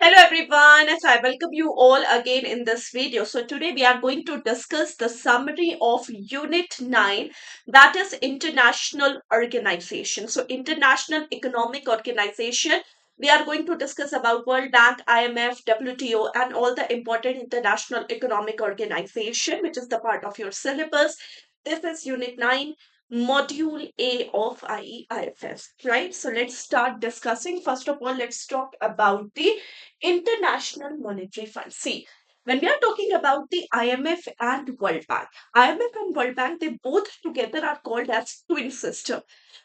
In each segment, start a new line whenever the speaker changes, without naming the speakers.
Hello everyone, as I welcome you all again in this video. So today we are going to discuss the summary of Unit 9, that is International Organization. So International Economic Organization, we are going to discuss about World Bank, IMF, WTO and all the important international economic organization which is the part of your syllabus. This is Unit 9. Module A of IEIFS, right? So let's start discussing. First of all, let's talk about the International Monetary Fund. See, when we are talking about the IMF and World Bank, IMF and World Bank, they both together are called as twin sister.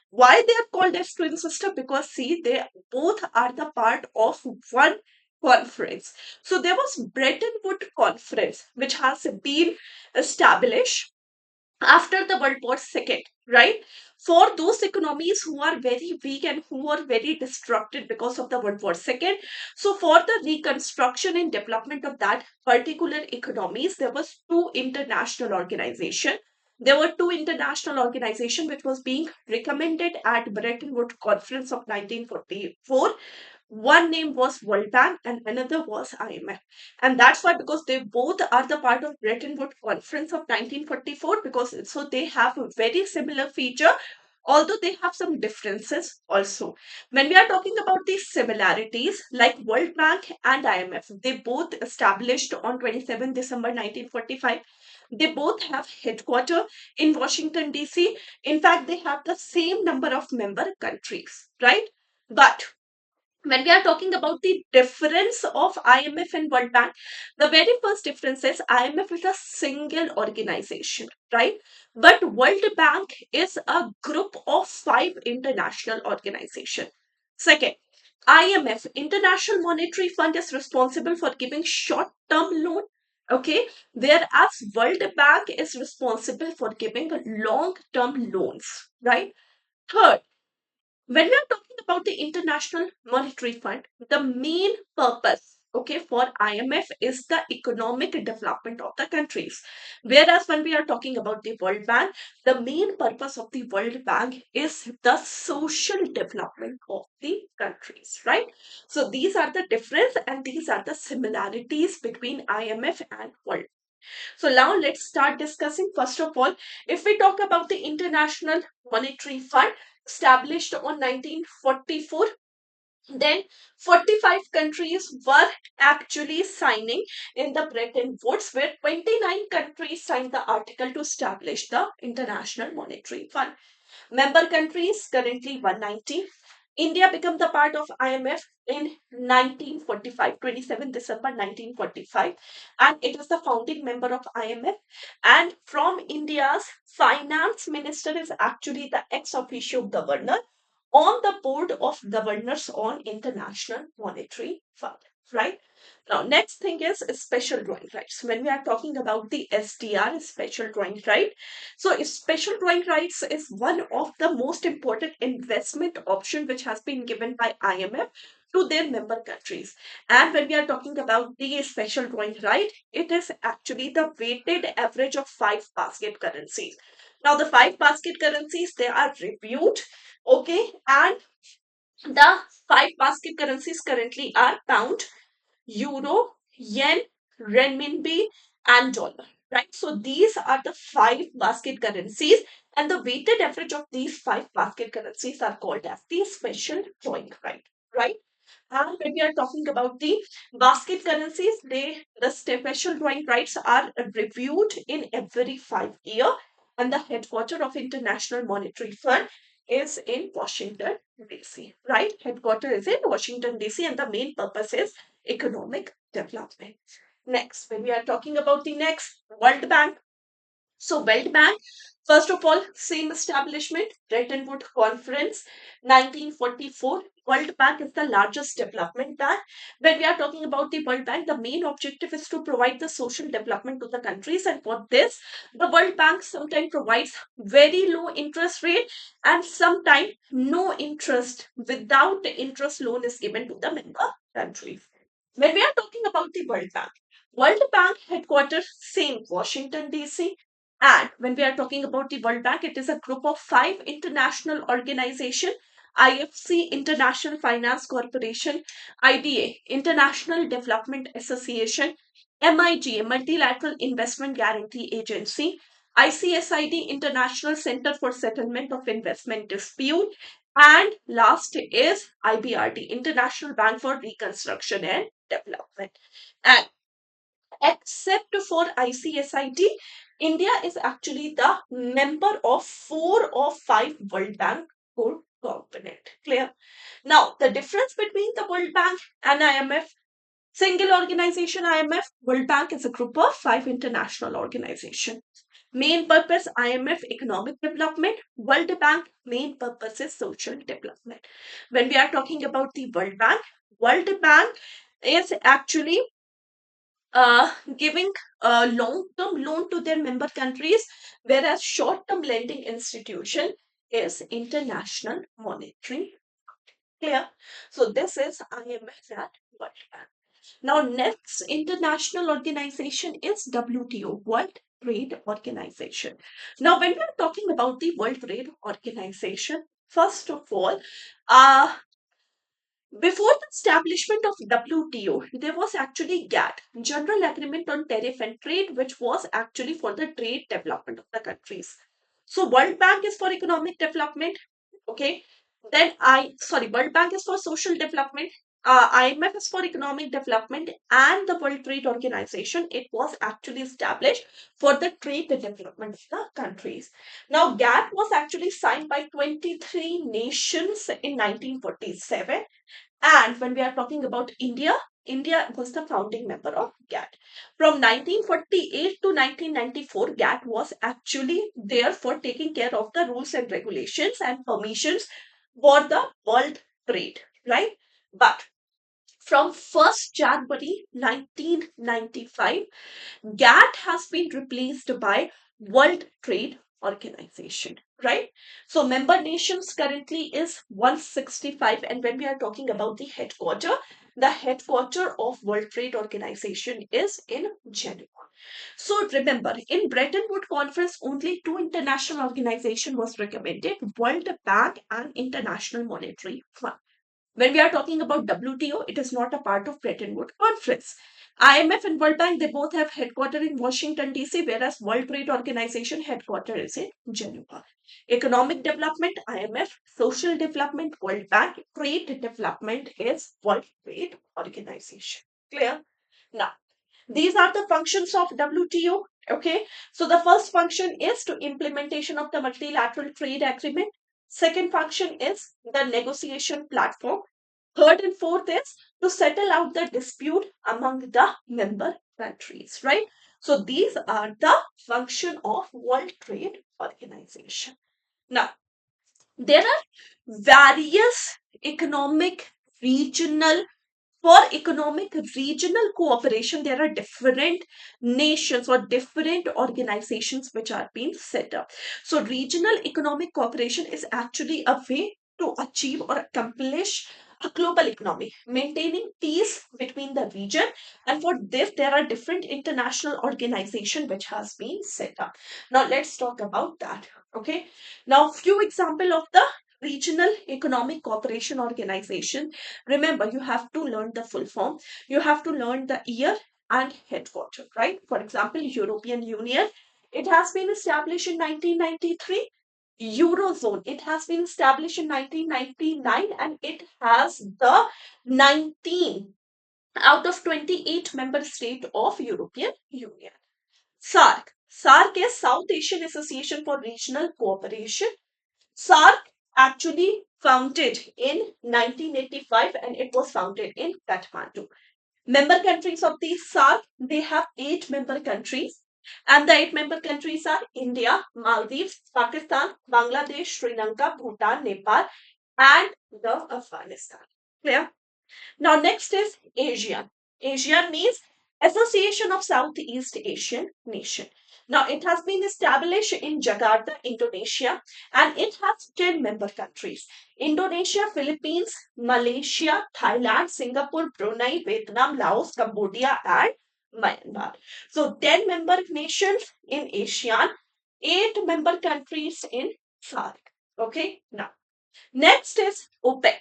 Why they are called as twin sister? Because see, they both are the part of one conference. So there was Bretton Woods conference, which has been established after the World War II, right? For those economies who are very weak and who are very destructed because of the World War II. So for the reconstruction and development of that particular economies, there was two international organization. There were two international organization which was being recommended at Bretton Woods Conference of 1944. One name was World Bank and another was IMF. And that's why, because they both are the part of Bretton Woods Conference of 1944, because so they have a very similar feature, although they have some differences also. When we are talking about these similarities, like World Bank and IMF, they both established on 27 December 1945. They both have headquarter in Washington, D.C. In fact, they have the same number of member countries, right? But when we are talking about the difference of IMF and World Bank, the very first difference is IMF is a single organization, right? But World Bank is a group of five international organizations. Second, IMF, International Monetary Fund, is responsible for giving short-term loan. Okay, whereas World Bank is responsible for giving long-term loans, right? Third, when we are talking about the International Monetary Fund, the main purpose, okay, for IMF is the economic development of the countries. Whereas when we are talking about the World Bank, the main purpose of the World Bank is the social development of the countries, right? So these are the difference and these are the similarities between IMF and World. So now let's start discussing. First of all, if we talk about the International Monetary Fund established on 1944, then 45 countries were actually signing in the Bretton Woods, where 29 countries signed the article to establish the International Monetary Fund. Member countries currently 190. India became the part of IMF in 1945, 27 December 1945, and it is the founding member of IMF. And from India's finance minister is actually the ex officio governor on the board of governors on International Monetary Fund, right? Now, next thing is special drawing rights. When we are talking about the SDR, special drawing right, so special drawing rights is one of the most important investment option which has been given by IMF to their member countries. And when we are talking about the special drawing right, it is actually the weighted average of five basket currencies. Now, the five basket currencies, they are reviewed, okay, and the five basket currencies currently are pound, euro, yen, renminbi, and dollar. Right. So these are the five basket currencies, and the weighted average of these five basket currencies are called as the special drawing right. Right. And when we are talking about the basket currencies, the special drawing rights are reviewed in every 5 year, and the headquarter of International Monetary Fund is in Washington DC. Right, headquarter is in Washington DC, and the main purpose is economic development. Next, when we are talking about the next World Bank, so World Bank, first of all, same establishment, Bretton Woods Conference, 1944. World Bank is the largest development bank. When we are talking about the World Bank, the main objective is to provide the social development to the countries. And for this, the World Bank sometimes provides very low interest rate and sometimes no interest, without interest loan is given to the member countries. When we are talking about the World Bank headquarters, same Washington DC, and when we are talking about the World Bank, it is a group of five international organizations. IFC, International Finance Corporation, IDA, International Development Association, MIGA, Multilateral Investment Guarantee Agency, ICSID, International Center for Settlement of Investment Dispute, and last is IBRD, International Bank for Reconstruction and Development. And except for ICSID, India is actually the member of 4 of 5 World Bank core component. Clear? Now, the difference between the World Bank and IMF, single organization IMF, World Bank is a group of 5 international organizations. Main purpose IMF economic development, World Bank main purpose is social development. When we are talking about the World Bank is actually giving a long-term loan to their member countries, whereas short-term lending institution is International Monetary. Clear? So this is IMF and World Bank. Now, next international organization is WTO, World Trade Organization. Now, when we are talking about the World Trade Organization, first of all, uh, before the establishment of WTO, there was actually GATT, General Agreement on Tariff and Trade, which was actually for the trade development of the countries. So World Bank is for economic development, okay? World Bank is for social development, IMF is for economic development, and the World Trade Organization, it was actually established for the trade development of the countries. Now, GATT was actually signed by 23 nations in 1947, and when we are talking about India, India was the founding member of GATT. From 1948 to 1994, GATT was actually there for taking care of the rules and regulations and permissions for the world trade, right? But from 1st January 1995, GATT has been replaced by World Trade Organization, right? So member nations currently is 165, and when we are talking about the headquarter of World Trade Organization is in Geneva. So remember, in Bretton Woods Conference, only 2 international organizations was recommended: World Bank and International Monetary Fund. When we are talking about WTO, it is not a part of Bretton Woods Conference. IMF and World Bank, they both have headquarters in Washington, D.C., whereas World Trade Organization headquarters is in Geneva. Economic development, IMF. Social development, World Bank. Trade development is World Trade Organization. Clear? Now, these are the functions of WTO. Okay, so the first function is to implementation of the multilateral trade agreement. Second function is the negotiation platform. Third and fourth is to settle out the dispute among the member countries, right? So these are the function of World Trade Organization. Now, there are various economic regional for economic regional cooperation, there are different nations or different organizations which are being set up. So regional economic cooperation is actually a way to achieve or accomplish a global economy, maintaining peace between the region. And for this, there are different international organizations which has been set up. Now let's talk about that. Okay. Now few example of the regional economic cooperation organization. Remember, you have to learn the full form. You have to learn the year and headquarter, right? For example, European Union, it has been established in 1993. Eurozone, it has been established in 1999, and it has the 19 out of 28 member state of European Union. SAARC is South Asian Association for Regional Cooperation. SAARC actually founded in 1985, and it was founded in Kathmandu. Member countries of the SAARC, they have 8 member countries, and the 8 member countries are India, Maldives, Pakistan, Bangladesh, Sri Lanka, Bhutan, Nepal, and the Afghanistan. Clear? Now, next is ASEAN. ASEAN means Association of Southeast Asian Nation. Now, it has been established in Jakarta, Indonesia, and it has 10 member countries: Indonesia, Philippines, Malaysia, Thailand, Singapore, Brunei, Vietnam, Laos, Cambodia, and Myanmar. So, 10 member nations in ASEAN, 8 member countries in SAARC. Okay, now Next is OPEC.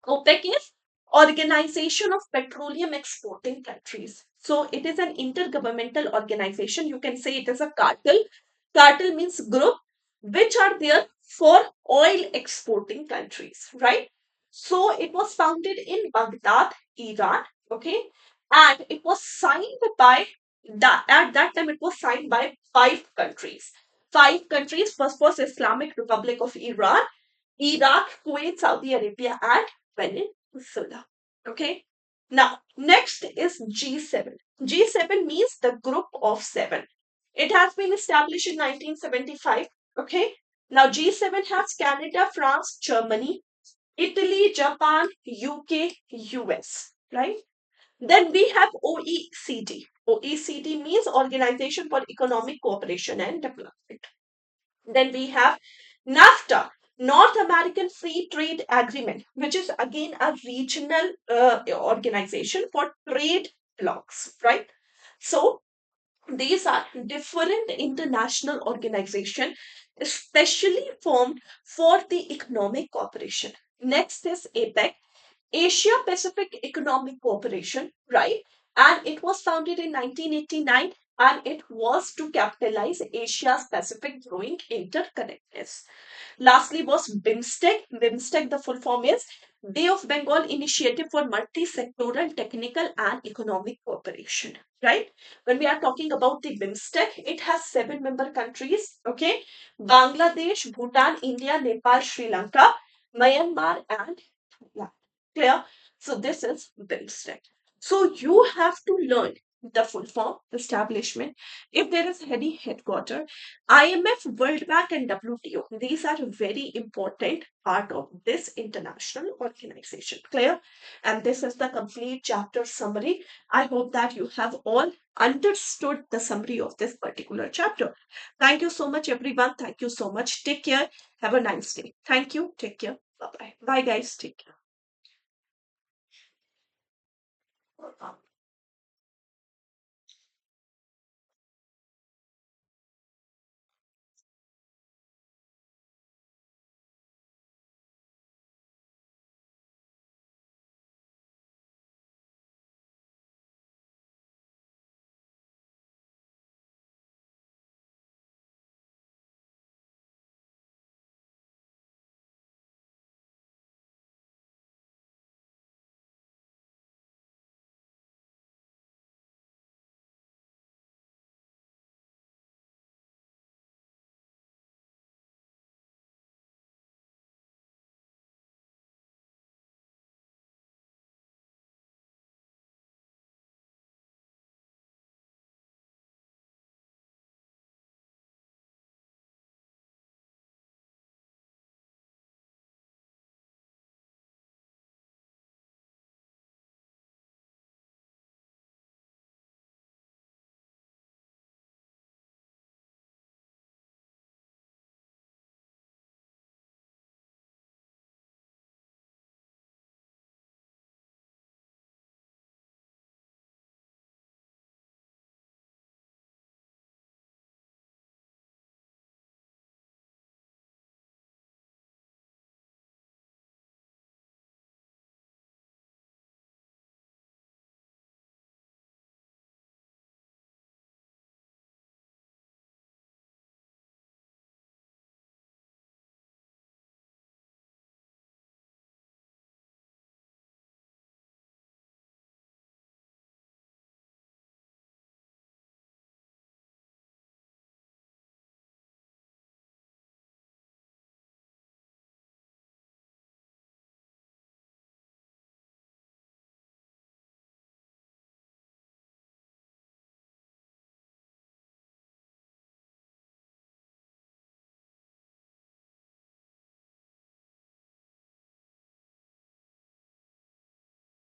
OPEC is Organization of Petroleum Exporting Countries. So it is an intergovernmental organization. You can say it is a cartel. Cartel means group which are there for oil exporting countries, right? So it was founded in Baghdad, Iran, okay? And it was signed by that at that time it was signed by five countries. Five countries. First was Islamic Republic of Iran, Iraq, Kuwait, Saudi Arabia, and Venezuela. Okay. Now, next is G7. G7 means the group of seven. It has been established in 1975. Okay. Now, G7 has Canada, France, Germany, Italy, Japan, UK, US. Right. Then we have OECD. OECD means Organization for Economic Cooperation and Development. Then we have NAFTA, North American Free Trade Agreement, which is again a regional organization for trade blocs, right? So these are different international organizations, especially formed for the economic cooperation. Next is APEC, Asia Pacific Economic Cooperation, right? And it was founded in 1989 and it was to capitalize Asia's Pacific growing interconnectedness. Lastly was BIMSTEC. BIMSTEC, the full form is Bay of Bengal Initiative for Multi-Sectoral Technical and Economic Cooperation. Right? When we are talking about the BIMSTEC, it has seven member countries. Okay, Bangladesh, Bhutan, India, Nepal, Sri Lanka, Myanmar, and Thailand. Clear? So this is BIMSTEC. So you have to learn the full form, establishment. If there is any headquarter, IMF, World Bank, and WTO. These are a very important part of this international organization. Clear? And this is the complete chapter summary. I hope that you have all understood the summary of this particular chapter. Thank you so much, everyone. Thank you so much. Take care. Have a nice day. Thank you. Take care. Bye bye. Bye, guys. Take care.